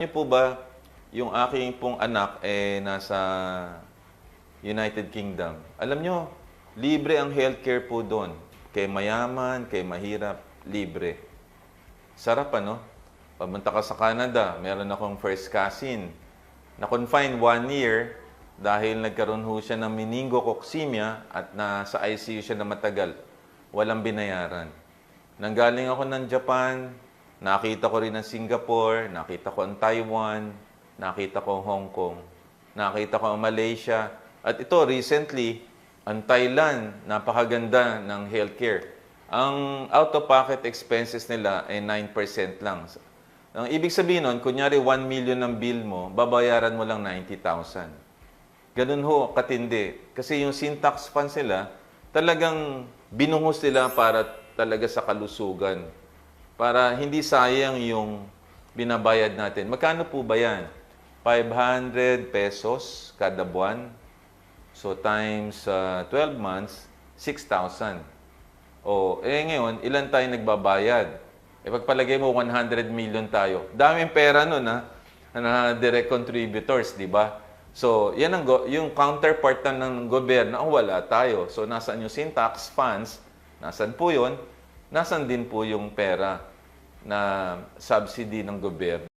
Niyo po ba, yung aking pong anak nasa United Kingdom. Alam nyo, libre ang healthcare po doon. Kay mayaman, kay mahirap, libre. Sarap ano? Pamunta ka sa Canada, meron akong first cousin. Na-confine 1 year dahil nagkaroon ho siya ng meningococcemia at nasa ICU siya na matagal. Walang binayaran. Nanggaling ako ng Japan, nakita ko rin ang Singapore, nakita ko ang Taiwan, nakita ko ang Hong Kong, nakita ko ang Malaysia. At ito, recently, ang Thailand, napakaganda ng healthcare. Ang out-of-pocket expenses nila ay 9% lang. Ang ibig sabihin nun, kunyari 1 million ang bill mo, babayaran mo lang 90,000. Ganun ho, katindi. Kasi yung sin tax funds nila, talagang binuhos nila para talaga sa kalusugan. Para hindi sayang yung binabayad natin. Magkano po ba yan? 500 pesos kada buwan. So times 12 months, 6,000. Ngayon, ilan tayo nagbabayad? Pagpalagay mo 100 million tayo. Daming pera nun na direct contributors, di ba? So, yan yung counterpart ng gobyerno, wala tayo. So, nasaan yung sin tax funds? Nasaan po yun? Nasaan din po yung pera na subsidy ng gobyerno?